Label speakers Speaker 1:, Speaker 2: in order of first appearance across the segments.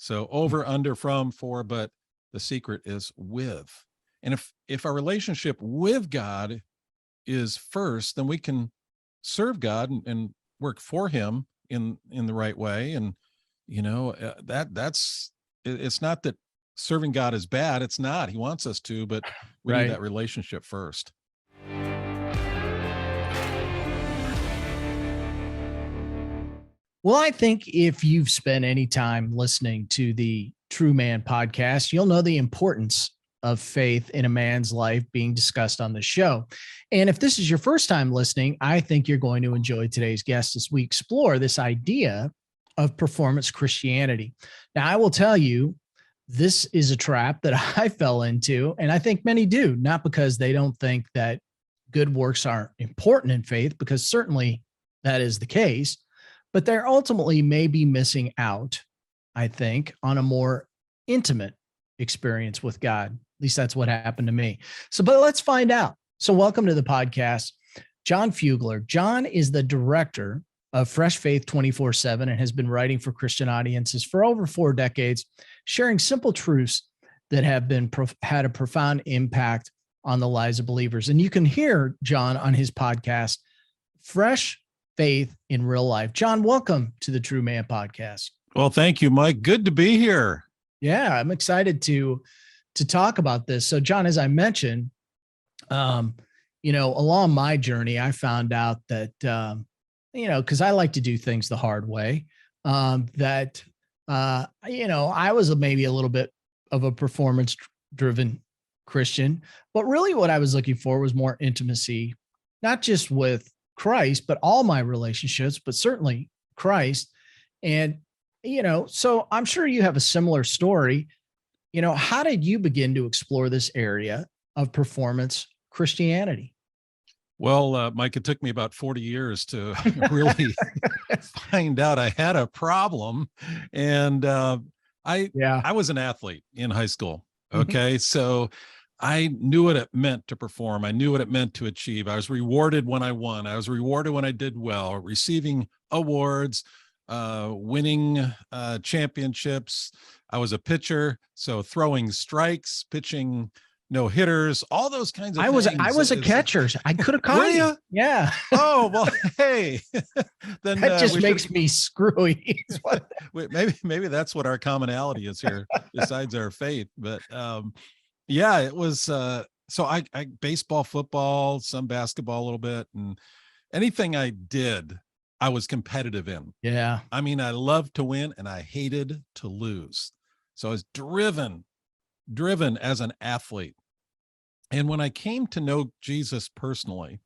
Speaker 1: So over, under, from, for, but the secret is with. And if our relationship with God is first, then we can serve God and work for him in the right way. And, it's not that serving God is bad. It's not. He wants us to, but we need that relationship first.
Speaker 2: Well, I think if you've spent any time listening to the True Man podcast, you'll know the importance of faith in a man's life being discussed on the show. And if this is your first time listening, I think you're going to enjoy today's guest as we explore this idea of performance Christianity. Now, I will tell you, this is a trap that I fell into, and I think many do, not because they don't think that good works aren't important in faith, because certainly that is the case, but they're ultimately maybe missing out, I think, on a more intimate experience with God. At least that's what happened to me. But let's find out. So welcome to the podcast, Jon Fugler. Jon is the director of Fresh Faith 24/7 and has been writing for Christian audiences for over 4 decades, sharing simple truths that have had a profound impact on the lives of believers. And you can hear Jon on his podcast, Fresh Faith in Real Life. Jon, welcome to the True Man podcast.
Speaker 1: Well, thank you, Mike. Good to be here.
Speaker 2: Yeah, I'm excited to talk about this. So, Jon, as I mentioned, along my journey, I found out that, because I like to do things the hard way, I was maybe a little bit of a performance-driven Christian, but really what I was looking for was more intimacy, not just with Christ, but all my relationships, but certainly Christ. And, so I'm sure you have a similar story. How did you begin to explore this area of performance Christianity?
Speaker 1: Well, Mike, it took me about 40 years to really find out I had a problem. And I was an athlete in high school. Okay. So I knew what it meant to perform. I knew what it meant to achieve. I was rewarded when I won. I was rewarded when I did well, receiving awards, winning championships. I was a pitcher, so throwing strikes, pitching no hitters, all those kinds of things.
Speaker 2: I was a catcher. I could have caught you. Yeah.
Speaker 1: Oh, well, hey.
Speaker 2: Then that just makes me screwy.
Speaker 1: Maybe that's what our commonality is here, besides our faith. But yeah, it was so I baseball, football, some basketball a little bit, and anything I did, I was competitive in.
Speaker 2: Yeah.
Speaker 1: I mean, I loved to win and I hated to lose. So I was driven as an athlete. And when I came to know Jesus personally,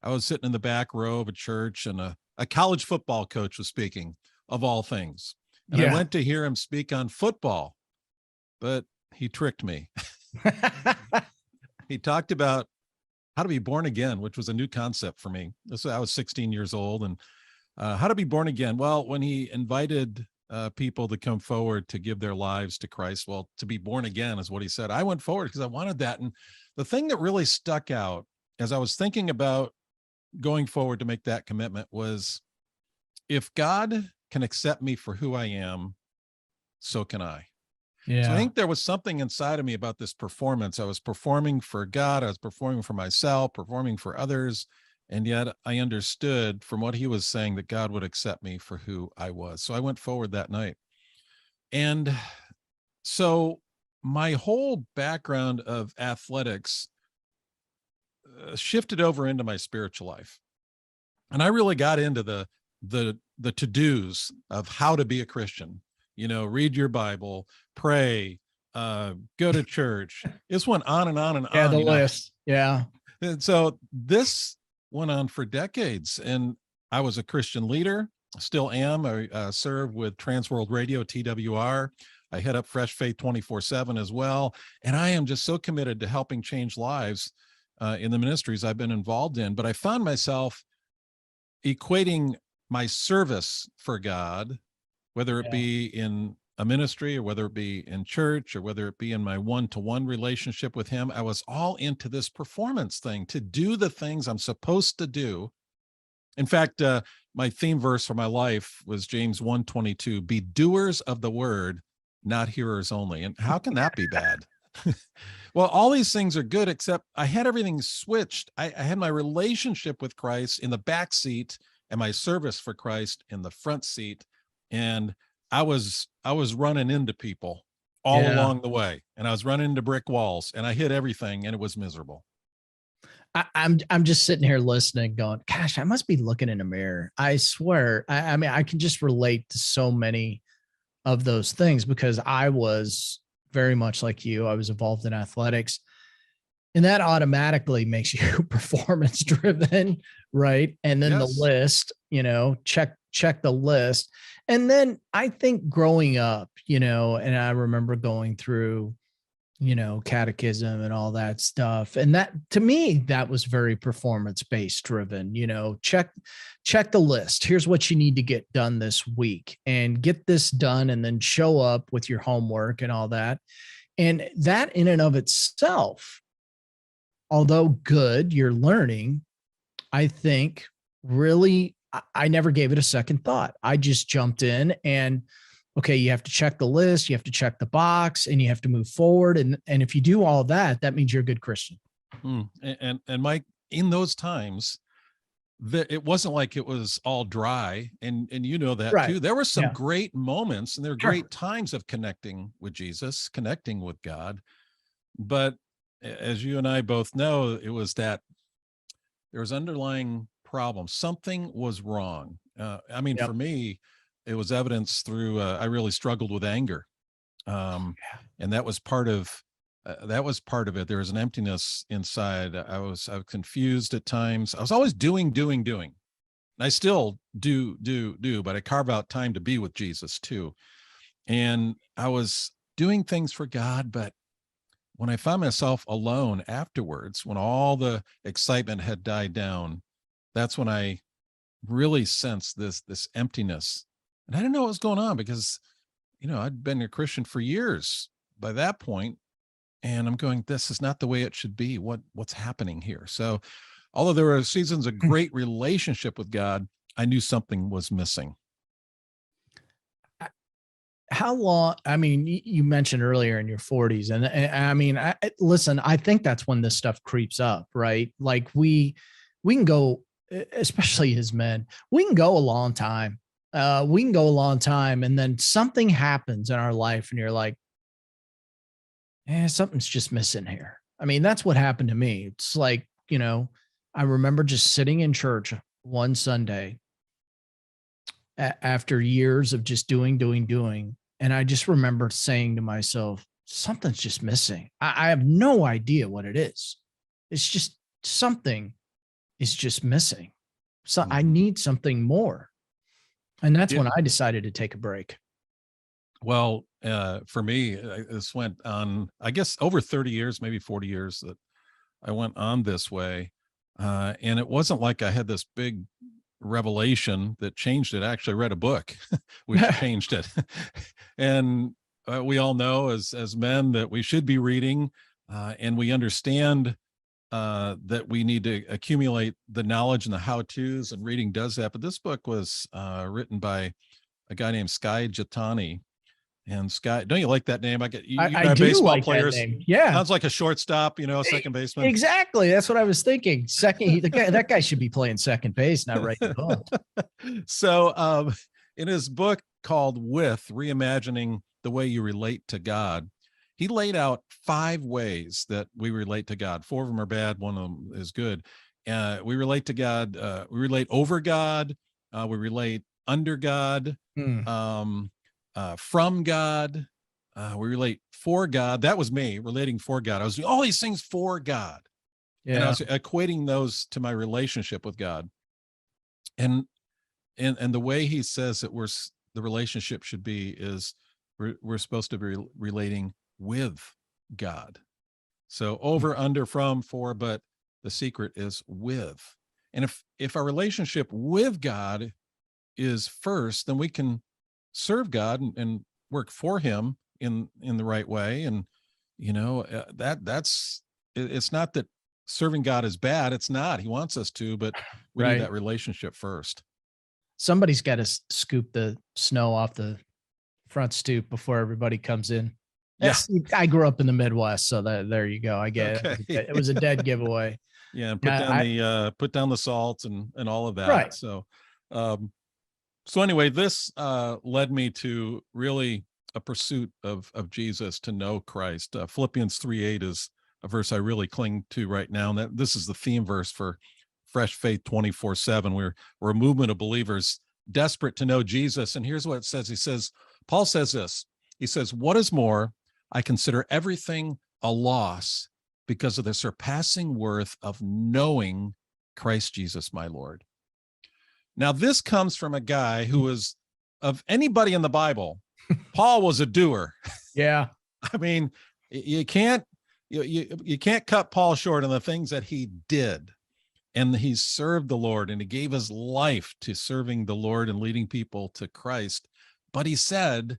Speaker 1: I was sitting in the back row of a church and a college football coach was speaking, of all things. And I went to hear him speak on football, but he tricked me. He talked about how to be born again, which was a new concept for me. I was 16 years old, and how to be born again. Well, when he invited people to come forward to give their lives to Christ, well, to be born again is what he said. I went forward because I wanted that. And the thing that really stuck out as I was thinking about going forward to make that commitment was, if God can accept me for who I am, so can I.
Speaker 2: Yeah.
Speaker 1: So I think there was something inside of me about this performance. I was performing for God. I was performing for myself, performing for others. And yet I understood from what he was saying that God would accept me for who I was. So I went forward that night. And so my whole background of athletics shifted over into my spiritual life. And I really got into the to-dos of how to be a Christian. Read your Bible, pray, go to church. This went on and on and on.
Speaker 2: Yeah, the list. Yeah.
Speaker 1: And so this went on for decades. And I was a Christian leader, still am. I serve with Transworld Radio, TWR. I head up Fresh Faith 24/7 as well. And I am just so committed to helping change lives in the ministries I've been involved in. But I found myself equating my service for God, whether it be in a ministry or whether it be in church or whether it be in my one-to-one relationship with him, I was all into this performance thing, to do the things I'm supposed to do. In fact, my theme verse for my life was James 1:22, be doers of the word, not hearers only. And how can that be bad? Well, all these things are good, except I had everything switched. I had my relationship with Christ in the back seat and my service for Christ in the front seat. And I was running into people all
Speaker 2: Yeah.
Speaker 1: along the way, and I was running into brick walls, and I hit everything, and it was miserable.
Speaker 2: I'm just sitting here listening, going, gosh, I must be looking in a mirror. I swear. I mean, I can just relate to so many of those things because I was very much like you. I was involved in athletics, and that automatically makes you performance driven, right? And then the
Speaker 1: Yes.
Speaker 2: list, check the list. And then I think growing up, and I remember going through catechism and all that stuff. And that to me, that was very performance based driven, check the list. Here's what you need to get done this week and get this done and then show up with your homework and all that. And that in and of itself, although good, you're learning, I think really, I never gave it a second thought. I just jumped in and okay, you have to check the list, you have to check the box, and you have to move forward. And if you do all that, that means you're a good Christian.
Speaker 1: And Mike, in those times, it wasn't like it was all dry, and you know that
Speaker 2: Right.
Speaker 1: too. There were some
Speaker 2: Yeah.
Speaker 1: great moments, and there were
Speaker 2: Sure.
Speaker 1: great times of connecting with Jesus, connecting with God. But as you and I both know, it was that there was underlying problems. Something was wrong. I mean,
Speaker 2: Yep.
Speaker 1: for me, it was evidence through. I really struggled with anger,
Speaker 2: Yeah.
Speaker 1: and that was part of. That was part of it. There was an emptiness inside. I was confused at times. I was always doing. I still do, but I carve out time to be with Jesus too. And I was doing things for God, but when I found myself alone afterwards, when all the excitement had died down, that's when I really sensed this emptiness. And I didn't know what was going on because, I'd been a Christian for years by that point, and I'm going, this is not the way it should be. What's happening here? So, although there were seasons of great relationship with God, I knew something was missing.
Speaker 2: How long? I mean, you mentioned earlier in your 40s, and I mean, listen, I think that's when this stuff creeps up, right? Like we can go, especially as men, we can go a long time. We can go a long time, and then something happens in our life, and you're like, something's just missing here. I mean, that's what happened to me. It's like, I remember just sitting in church one Sunday after years of just doing. And I just remember saying to myself, something's just missing. I have no idea what it is. It's just something is just missing. So I
Speaker 1: Mhm.
Speaker 2: need something more. And that's
Speaker 1: Yeah.
Speaker 2: when I decided to take a break.
Speaker 1: Well, for me, this went on, I guess, over 30 years, maybe 40 years that I went on this way. And it wasn't like I had this big revelation that changed it. I actually read a book which changed it. And we all know as men that we should be reading, and we understand that we need to accumulate the knowledge and the how-tos, and reading does that. But this book was written by a guy named Sky Jatani. And Sky, don't you like that name? I get you
Speaker 2: I
Speaker 1: know,
Speaker 2: do
Speaker 1: baseball
Speaker 2: like that
Speaker 1: players.
Speaker 2: name. Yeah.
Speaker 1: Sounds like a shortstop, second baseman.
Speaker 2: Exactly. That's what I was thinking. That guy should be playing second base, not right bunt.
Speaker 1: So, in his book called With Reimagining the Way You Relate to God, he laid out 5 ways that we relate to God. 4 of them are bad, one of them is good. We relate to God, we relate over God, we relate under God,
Speaker 2: Hmm.
Speaker 1: from God, we relate for God. That was me relating for God. I was doing all these things for God, and I
Speaker 2: Yeah.
Speaker 1: was equating those to my relationship with God. And the way he says that the relationship should be is we're supposed to be relating with God. So over, under, from, for, but the secret is with. And if our relationship with God is first, then we can serve God and work for him in the right way. And that's it's not that serving God is bad. It's not. He wants us to, but we need
Speaker 2: Right.
Speaker 1: that relationship first.
Speaker 2: Somebody's got to scoop the snow off the front stoop before everybody comes in.
Speaker 1: Yeah.
Speaker 2: Yes, I grew up in the Midwest, so there you go. I get
Speaker 1: Okay.
Speaker 2: it. It was a dead giveaway.
Speaker 1: Yeah, and put down the salt and all of that.
Speaker 2: Right.
Speaker 1: So, so anyway, this led me to really a pursuit of Jesus, to know Christ. Philippians 3:8 is a verse I really cling to right now, and this is the theme verse for Fresh Faith 24/7. We're a movement of believers desperate to know Jesus. And here's what it says. Paul says this. He says, "What is more, I consider everything a loss because of the surpassing worth of knowing Christ Jesus, my Lord." Now, this comes from a guy who was, of anybody in the Bible, Paul was a doer.
Speaker 2: Yeah.
Speaker 1: I mean, you can't cut Paul short on the things that he did. And he served the Lord, and he gave his life to serving the Lord and leading people to Christ. But he said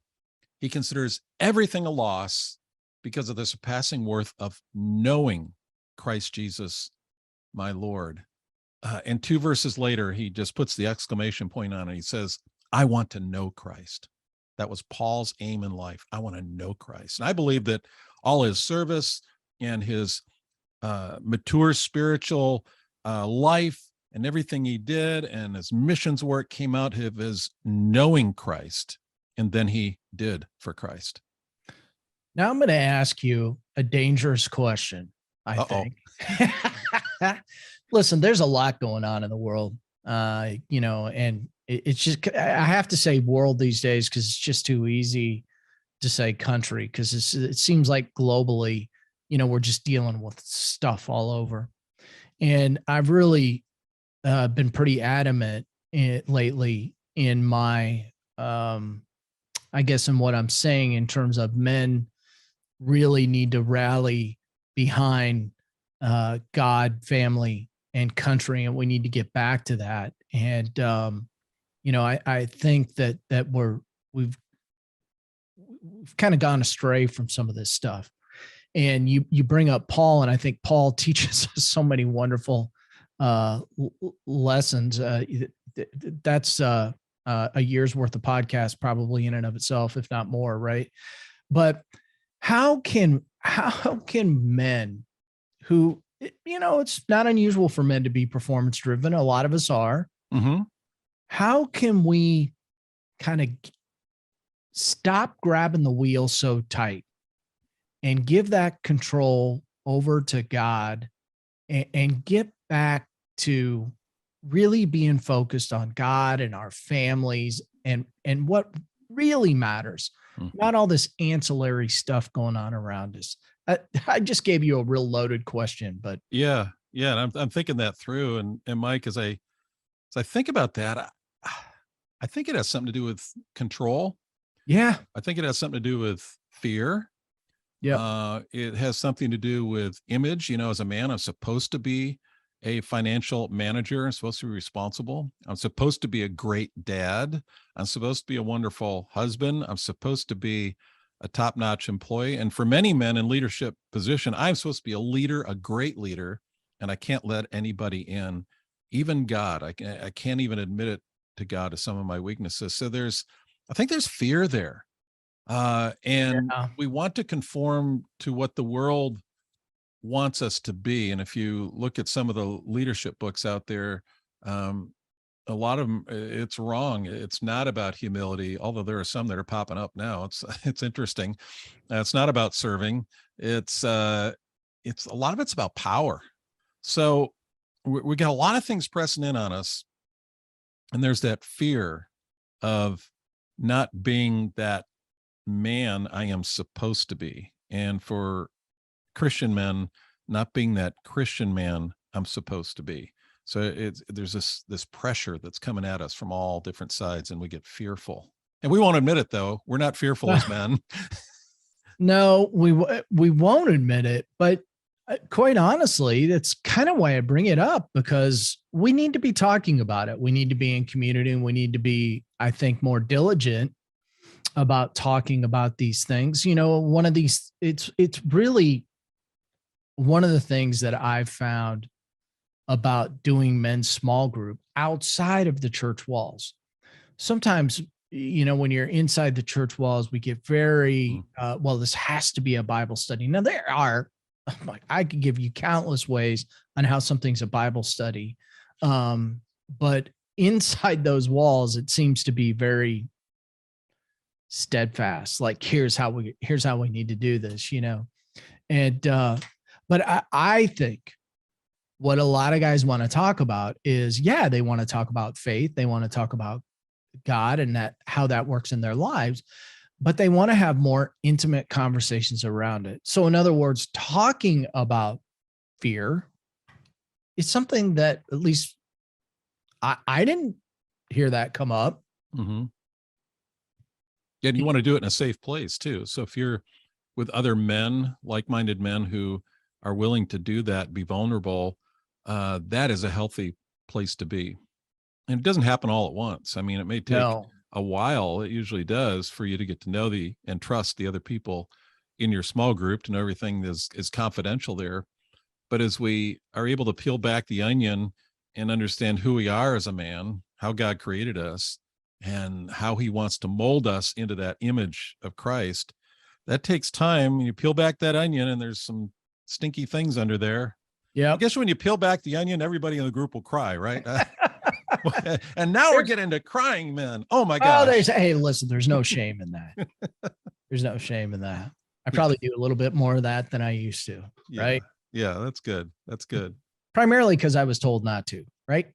Speaker 1: he considers everything a loss because of the surpassing worth of knowing Christ Jesus, my Lord. And 2 verses later, he just puts the exclamation point on it. He says, I want to know Christ. That was Paul's aim in life. I want to know Christ. And I believe that all his service and his mature spiritual life and everything he did and his missions work came out of his knowing Christ. And then he did for Christ.
Speaker 2: Now I'm going to ask you a dangerous question, I think. Listen, there's a lot going on in the world, and it's just, I have to say world these days because it's just too easy to say country, because it seems like globally, we're just dealing with stuff all over. And I've really been pretty adamant lately in my, I guess, in what I'm saying in terms of men really need to rally behind God, family, and country, and we need to get back to that. And I think that we've kind of gone astray from some of this stuff. And you bring up Paul, and I think Paul teaches us so many wonderful lessons. That's a year's worth of podcast, probably in and of itself, if not more, right? But how can men who, it's not unusual for men to be performance driven. A lot of us are.
Speaker 1: Mm-hmm.
Speaker 2: How can we kind of stop grabbing the wheel so tight and give that control over to God and get back to really being focused on God and our families and what really matters, not all this ancillary stuff going on around us? I just gave you a real loaded question, but
Speaker 1: yeah. And I'm thinking that through, and Mike, as I think about that, I think it has something to do with control.
Speaker 2: Yeah.
Speaker 1: I think it has something to do with fear.
Speaker 2: Yeah.
Speaker 1: It has something to do with image. As a man, I'm supposed to be a financial manager. I'm supposed to be responsible. I'm supposed to be a great dad. I'm supposed to be a wonderful husband. I'm supposed to be a top-notch employee. And for many men in leadership position, I'm supposed to be a leader, a great leader, and I can't let anybody in, even God. I can't even admit it to God as some of my weaknesses. So I think there's fear there. And we want to conform to what the world wants us to be. And if you look at some of the leadership books out there, a lot of them, it's wrong. It's not about humility, although there are some that are popping up now. It's interesting. It's not about serving. It's a lot of it's about power. So we got a lot of things pressing in on us, and there's that fear of not being that man I am supposed to be, and for Christian men, not being that Christian man I'm supposed to be. So there's this pressure that's coming at us from all different sides, and we get fearful. And we won't admit it, though. We're not fearful as men.
Speaker 2: No, we won't admit it. But quite honestly, that's kind of why I bring it up, because we need to be talking about it. We need to be in community, and we need to be, I think, more diligent about talking about these things. One of these, it's really one of the things that I've found about doing men's small group outside of the church walls. Sometimes when you're inside the church walls, we get very, well, this has to be a Bible study. Now there are, I could give you countless ways on how something's a Bible study. But inside those walls, it seems to be very steadfast. Like, here's how we need to do this, and, but I think what a lot of guys want to talk about is, they want to talk about faith. They want to talk about God and how that works in their lives, but they want to have more intimate conversations around it. So in other words, talking about fear is something that at least I didn't hear that come up.
Speaker 1: Mm-hmm. And you want to do it in a safe place too. So if you're with other men, like-minded men who are willing to do that, be vulnerable, that is a healthy place to be. And it doesn't happen all at once. I mean, it may take a while. It usually does, for you to get to know and trust the other people in your small group, to know everything is confidential there. But as we are able to peel back the onion and understand who we are as a man, how God created us, and how he wants to mold us into that image of Christ, that takes time. You peel back that onion and there's some stinky things under there. Yeah. I guess when you peel back the onion, everybody in the group will cry, right? And now we're getting to crying men. Oh my gosh.
Speaker 2: Hey, listen, there's no shame in that. There's no shame in that. I probably do a little bit more of that than I used to.
Speaker 1: Yeah.
Speaker 2: Right.
Speaker 1: Yeah. That's good. That's good.
Speaker 2: Primarily because I was told not to. Right.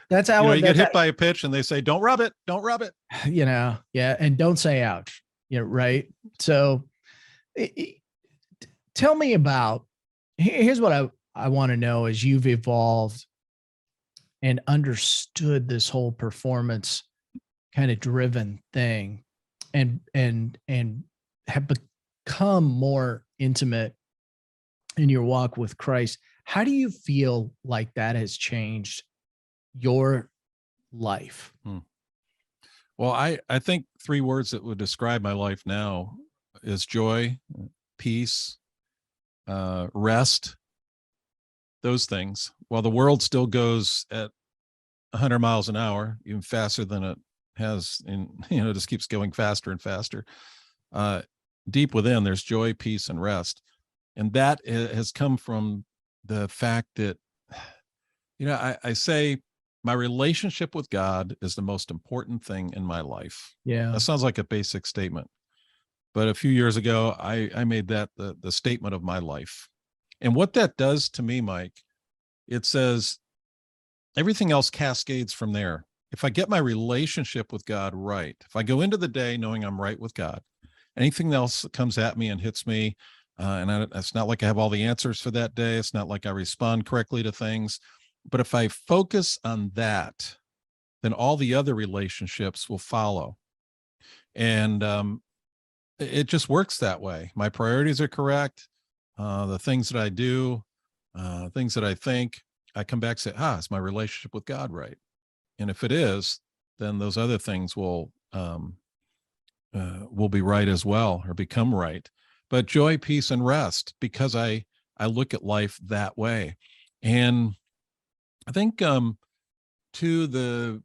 Speaker 2: That's how
Speaker 1: you get hit by a pitch and they say, don't rub it. Don't rub it.
Speaker 2: Yeah. And don't say ouch. Right. So tell me about, here's what I want to know as you've evolved and understood this whole performance kind of driven thing and have become more intimate in your walk with Christ. How do you feel like that has changed your life?
Speaker 1: Well, I think 3 words that would describe my life now is joy, peace, rest, those things. While the world still goes at 100 miles an hour, even faster than it has, and just keeps going faster and faster. Deep within, there's joy, peace, and rest. And that has come from the fact that, I say my relationship with God is the most important thing in my life.
Speaker 2: Yeah.
Speaker 1: That sounds like a basic statement. But a few years ago, I made that the statement of my life. And what that does to me, Mike, it says everything else cascades from there. If I get my relationship with God right, if I go into the day knowing I'm right with God, anything else that comes at me and hits me, it's not like I have all the answers for that day. It's not like I respond correctly to things. But if I focus on that, then all the other relationships will follow. And it just works that way. My priorities are correct. The things that I do, things that I think, I come back and say, is my relationship with God right? And if it is, then those other things will be right as well, or become right. But joy, peace, and rest, because I look at life that way. And I think to the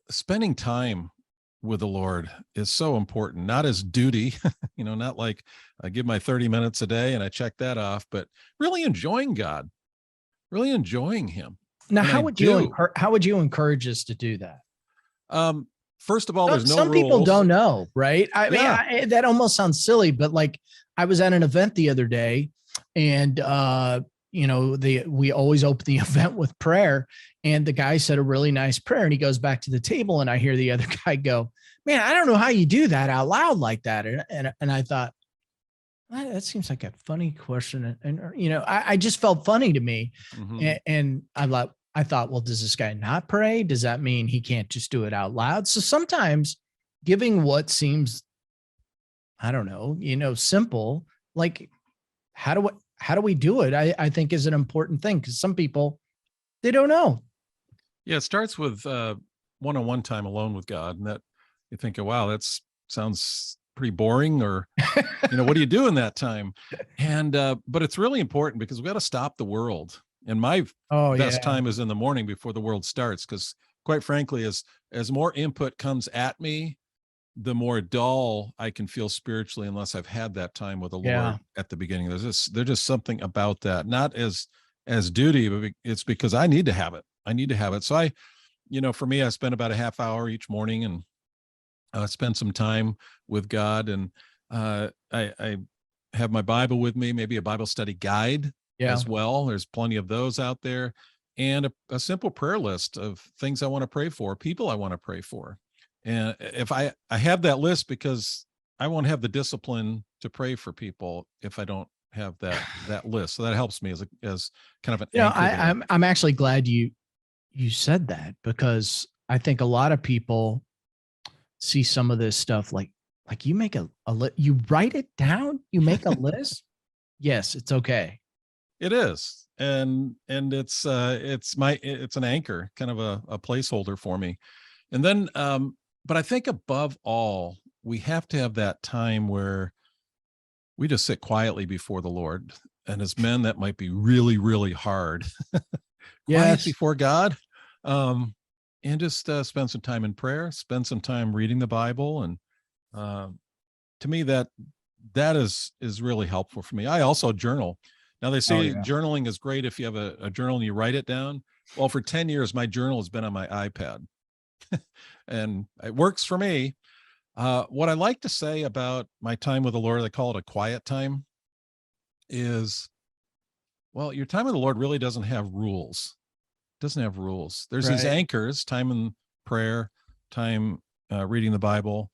Speaker 1: spending time with the Lord is so important, not as duty, not like I give my 30 minutes a day and I check that off, but really enjoying God, really enjoying him.
Speaker 2: Now, how would you encourage us to do that?
Speaker 1: First of all, there's no
Speaker 2: some
Speaker 1: rules.
Speaker 2: People don't know, right? I mean, that almost sounds silly, but like I was at an event the other day, and we always open the event with prayer, and the guy said a really nice prayer, and he goes back to the table, and I hear the other guy go, "Man, I don't know how you do that out loud like that," and I thought, that seems like a funny question, and I just felt funny to me, and I thought, well, does this guy not pray? Does that mean he can't just do it out loud? So sometimes giving what seems, I don't know, simple, like how do we do it? I think is an important thing, because some people, they don't know.
Speaker 1: Yeah, it starts with one-on-one time alone with God, and that you think, wow, that sounds pretty boring, or what do you do in that time? And but it's really important, because we got to stop the world. And my best time is in the morning before the world starts, because quite frankly, as more input comes at me, the more dull I can feel spiritually unless I've had that time with the
Speaker 2: Yeah.
Speaker 1: Lord at the beginning. There's just something about that, not as duty, but it's because I need to have it. I need to have it. So for me, I spend about a half hour each morning and spend some time with God. And I have my Bible with me, maybe a Bible study guide as well. There's plenty of those out there, and a simple prayer list of things I want to pray for, people I want to pray for. And if I have that list, because I won't have the discipline to pray for people if I don't have that list. So that helps me as kind of an anchor there.
Speaker 2: I'm actually glad you said that, because I think a lot of people see some of this stuff like you make a you write it down, you make a list. Yes, it's okay.
Speaker 1: It is. And it's an anchor, kind of a placeholder for me. And then, but I think above all, we have to have that time where we just sit quietly before the Lord. And as men, that might be really, really hard. Quiet before God. And just spend some time in prayer, spend some time reading the Bible. And to me, that is really helpful for me. I also journal. Now, they say journaling is great if you have a journal and you write it down. Well, for 10 years, my journal has been on my iPad. And it works for me. What I like to say about my time with the Lord, I call it a quiet time, is, well, your time with the Lord really doesn't have rules. It doesn't have rules. There's these anchors, time in prayer, time reading the Bible.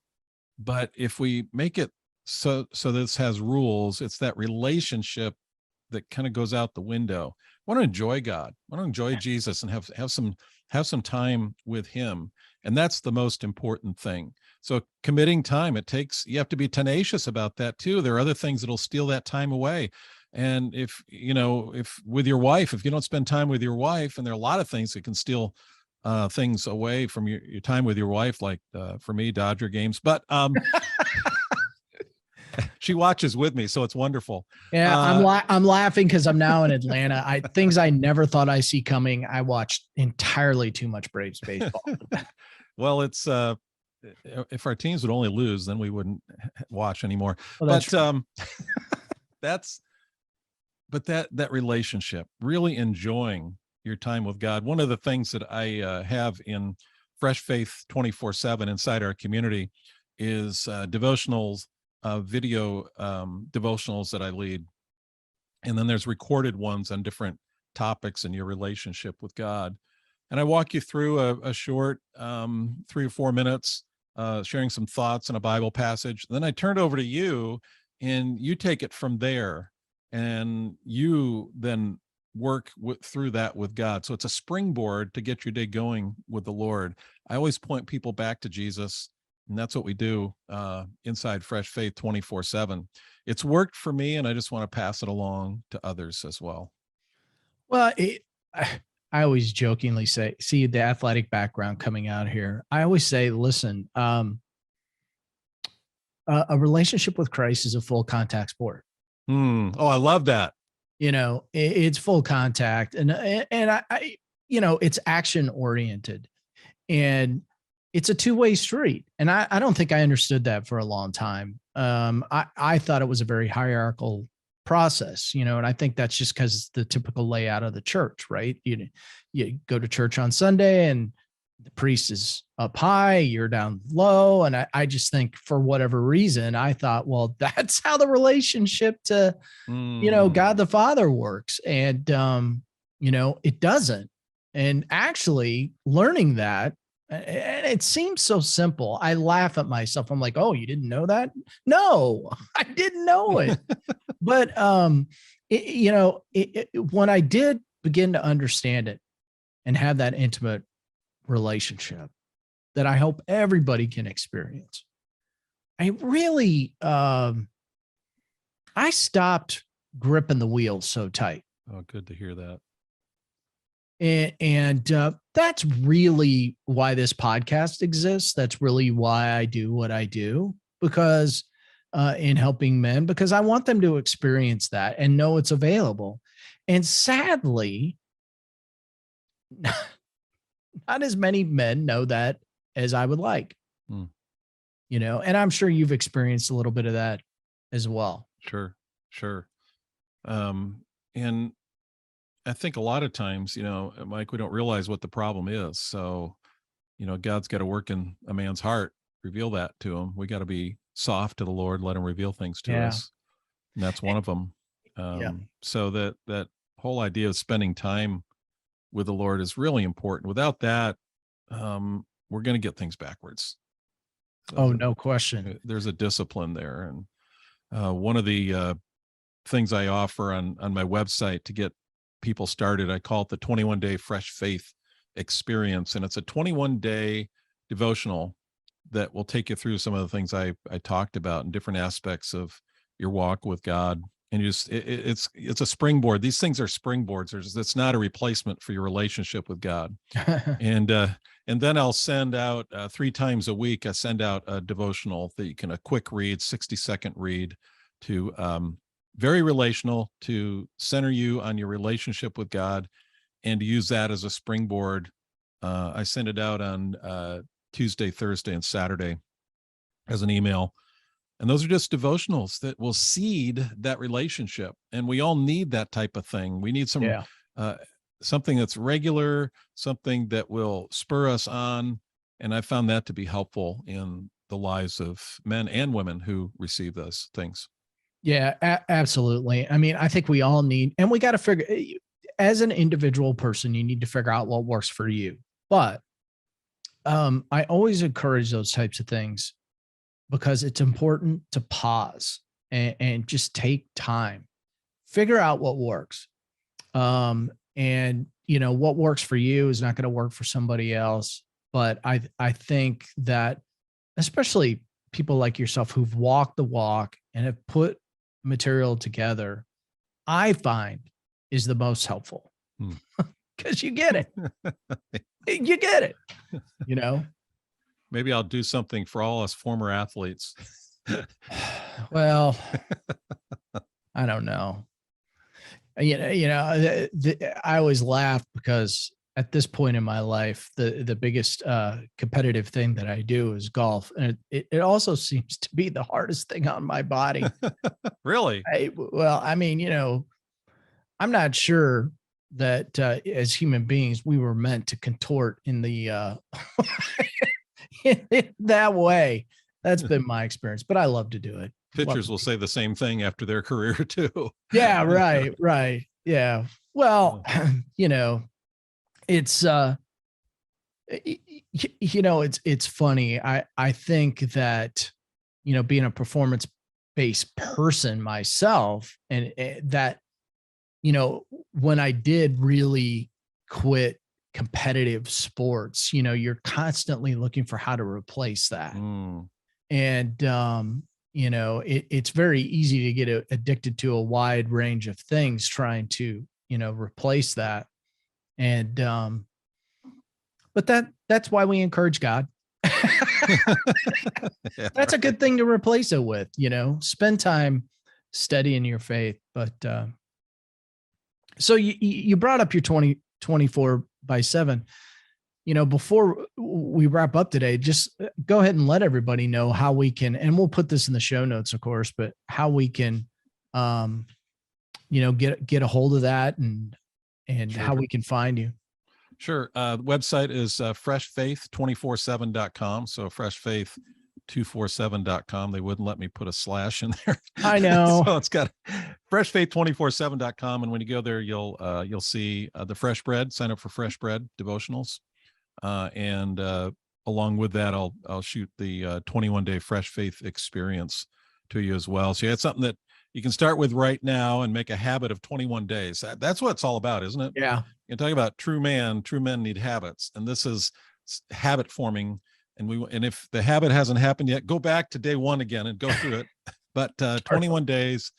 Speaker 1: But if we make it so this has rules, it's that relationship that kind of goes out the window. I want to enjoy God. I want to enjoy Jesus and have some time with him. And that's the most important thing. So committing time, you have to be tenacious about that too. There are other things that'll steal that time away. And if with your wife, if you don't spend time with your wife, and there are a lot of things that can steal things away from your time with your wife, like for me, Dodger games, but she watches with me, so it's wonderful.
Speaker 2: Yeah, I'm laughing because I'm now in Atlanta. Things I never thought I see coming. I watched entirely too much Braves baseball.
Speaker 1: Well, it's if our teams would only lose, then we wouldn't watch anymore.
Speaker 2: Well,
Speaker 1: but that relationship, really enjoying your time with God. One of the things that I have in Fresh Faith 24/7 inside our community is devotionals, video devotionals that I lead. And then there's recorded ones on different topics in your relationship with God. And I walk you through a short 3 or 4 minutes, sharing some thoughts on a Bible passage. Then I turn it over to you, and you take it from there, and you then work through that with God. So it's a springboard to get your day going with the Lord. I always point people back to Jesus, and that's what we do inside Fresh Faith 24/7. It's worked for me, and I just want to pass it along to others as well.
Speaker 2: Well, I always jokingly say, see the athletic background coming out here. I always say, listen, a relationship with Christ is a full contact sport.
Speaker 1: Oh, I love that.
Speaker 2: It's full contact, and I it's action oriented, and it's a two-way street. And I don't think I understood that for a long time. I thought it was a very hierarchical process, and I think that's just because the typical layout of the church, right? You go to church on Sunday and the priest is up high, you're down low. And I just think, for whatever reason, I thought, well, that's how the relationship to, God the Father works. And, it doesn't. And actually learning that, and it seems so simple. I laugh at myself. I'm like, oh, you didn't know that? No, I didn't know it. But, when I did begin to understand it and have that intimate relationship that I hope everybody can experience, I really, I stopped gripping the wheel so tight.
Speaker 1: Oh, good to hear that.
Speaker 2: And that's really why this podcast exists. That's really why I do what I do, because in helping men, because I want them to experience that and know it's available. And sadly, not as many men know that as I would like,
Speaker 1: Hmm.
Speaker 2: and I'm sure you've experienced a little bit of that as well.
Speaker 1: Sure. Sure. And I think a lot of times, Mike, we don't realize what the problem is. So, God's got to work in a man's heart, reveal that to him. We got to be soft to the Lord, let him reveal things to
Speaker 2: Yeah.
Speaker 1: us. And that's one of them.
Speaker 2: Yeah.
Speaker 1: So that whole idea of spending time with the Lord is really important. Without that, we're going to get things backwards.
Speaker 2: Oh, no question.
Speaker 1: There's a discipline there. And one of the things I offer on my website to get people started, I call it the 21-day fresh faith experience. And it's a 21-day devotional that will take you through some of the things I talked about in different aspects of your walk with God. And it's a springboard. These things are springboards. It's not a replacement for your relationship with God. And then I'll send out 3 times a week. I send out a devotional that you can, a quick read, 60-second read, to very relational, to center you on your relationship with God, and to use that as a springboard. I send it out on Tuesday, Thursday, and Saturday as an email. And those are just devotionals that will seed that relationship. And we all need that type of thing. We need something that's regular, something that will spur us on. And I found that to be helpful in the lives of men and women who receive those things.
Speaker 2: Yeah, absolutely. I mean, I think we all need, and we got to figure, as an individual person, you need to figure out what works for you. But I always encourage those types of things because it's important to pause and just take time, figure out what works. And what works for you is not going to work for somebody else. But I think that especially people like yourself who've walked the walk and have put material together, I find is the most helpful because you get it. You get it,
Speaker 1: Maybe I'll do something for all us former athletes.
Speaker 2: Well, I don't know. I always laugh because at this point in my life, the biggest competitive thing that I do is golf, and it also seems to be the hardest thing on my body.
Speaker 1: Really?
Speaker 2: I mean, I'm not sure that as human beings we were meant to contort in the in that way. That's been my experience, but I love to do it.
Speaker 1: Pitchers will say the same thing after their career too.
Speaker 2: Yeah, right. Yeah. Well, it's it's funny. I think that being a performance based person myself, and that when I did really quit competitive sports, you're constantly looking for how to replace that. And it's very easy to get addicted to a wide range of things trying to replace that. And but that's why we encourage God. That's a good thing to replace it with. Spend time studying your faith. But so you brought up your 24/7. Before we wrap up today, just go ahead and let everybody know how we can, and we'll put this in the show notes, of course, but how we can, get a hold of that and
Speaker 1: Sure.
Speaker 2: how we can find you.
Speaker 1: Sure. The website is freshfaith247.com. So freshfaith247.com. They wouldn't let me put a slash in there.
Speaker 2: I know.
Speaker 1: So it's got freshfaith247.com. And when you go there, you'll see the fresh bread, sign up for fresh bread devotionals. And along with that, I'll shoot the 21-day fresh faith experience to you as well. So it's something that you can start with right now and make a habit of 21 days. That's what it's all about, isn't it?
Speaker 2: Yeah.
Speaker 1: You talk about true men need habits, and this is habit forming. And if the habit hasn't happened yet, go back to day 1 again and go through it. But 21 days,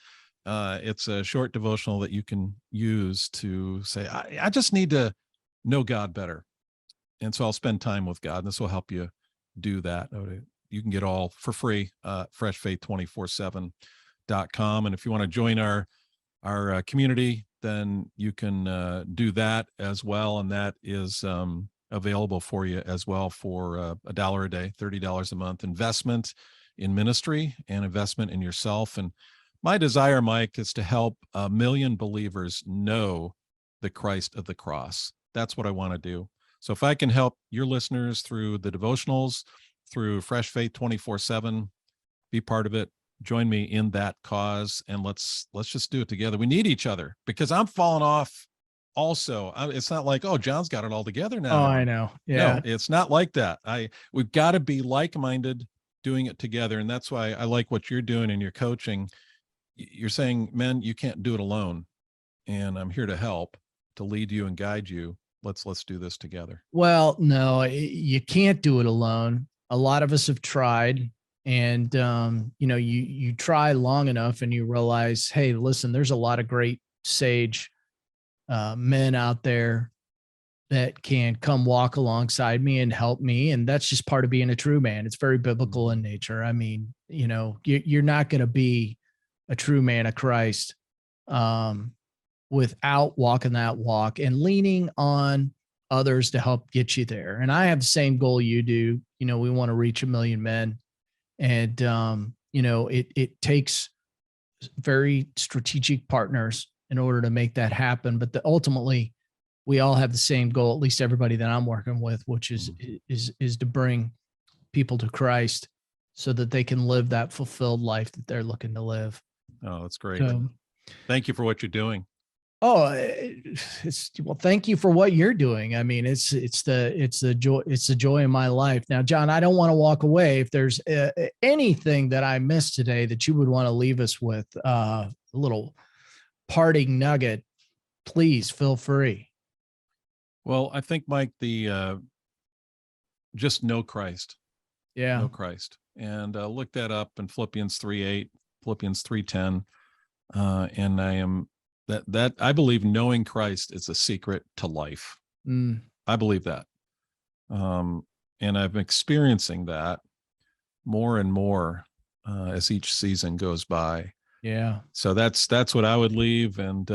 Speaker 1: it's a short devotional that you can use to say, I just need to know God better. And so I'll spend time with God, and this will help you do that. You can get all for free, freshfaith247.com. And if you want to join our community, then you can do that as well. And that is available for you as well for $1 a day, $30 a month investment in ministry and investment in yourself. And my desire, Mike, is to help 1 million believers know the Christ of the cross. That's what I want to do. So if I can help your listeners through the devotionals, through Fresh Faith 24/7, be part of it. Join me in that cause, and let's just do it together. We need each other because I'm falling off also. It's not like, oh, John's got it all together now.
Speaker 2: Oh, I know.
Speaker 1: No,
Speaker 2: Yeah.
Speaker 1: it's not like that. We've got to be like-minded, doing it together. And that's why I like what you're doing in your coaching. You're saying, men, you can't do it alone. And I'm here to help, to lead you and guide you. Let's do this together.
Speaker 2: Well, no, you can't do it alone. A lot of us have tried, and you try long enough and you realize, hey, listen, there's a lot of great sage men out there that can come walk alongside me and help me. And that's just part of being a true man. It's very biblical in nature. I mean, you're not going to be a true man of Christ without walking that walk and leaning on others to help get you there. And I have the same goal you do. We want to reach 1 million men. And, it takes very strategic partners in order to make that happen. But ultimately, we all have the same goal, at least everybody that I'm working with, which is to bring people to Christ so that they can live that fulfilled life that they're looking to live.
Speaker 1: Oh, that's great.
Speaker 2: So,
Speaker 1: thank you for what you're doing.
Speaker 2: Oh, well, thank you for what you're doing. I mean, it's the joy in my life. Now, John, I don't want to walk away. If there's anything that I missed today that you would want to leave us with, a little parting nugget, please feel free.
Speaker 1: Well, I think, Mike, just know Christ.
Speaker 2: Yeah.
Speaker 1: Know Christ. And look that up in Philippians 3:8, Philippians 3:10. And I am that I believe knowing Christ is a secret to life. I believe that. And I'm experiencing that more and more as each season goes by.
Speaker 2: Yeah.
Speaker 1: So that's what I would leave. And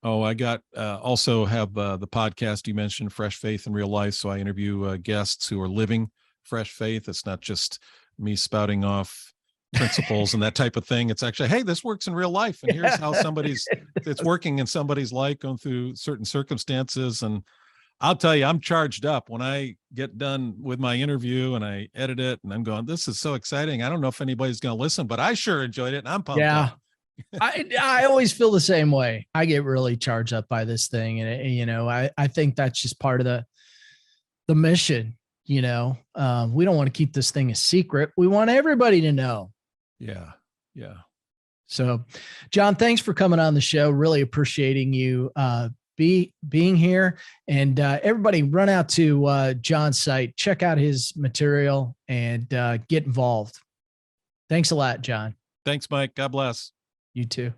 Speaker 1: I got also have the podcast you mentioned, Fresh Faith in Real Life. So I interview guests who are living fresh faith. It's not just me spouting off principles and that type of thing. It's actually, hey, this works in real life, and here's how it's working in somebody's life, going through certain circumstances. And I'll tell you, I'm charged up when I get done with my interview and I edit it, and I'm going, this is so exciting. I don't know if anybody's going to listen, but I sure enjoyed it, and I'm pumped.
Speaker 2: Yeah. I always feel the same way. I get really charged up by this thing. And, I think that's just part of the mission. We don't want to keep this thing a secret. We want everybody to know.
Speaker 1: Yeah. Yeah.
Speaker 2: So, John, thanks for coming on the show. Really appreciating you being here. And everybody run out to John's site, check out his material, and get involved. Thanks a lot, John.
Speaker 1: Thanks, Mike. God bless.
Speaker 2: You too.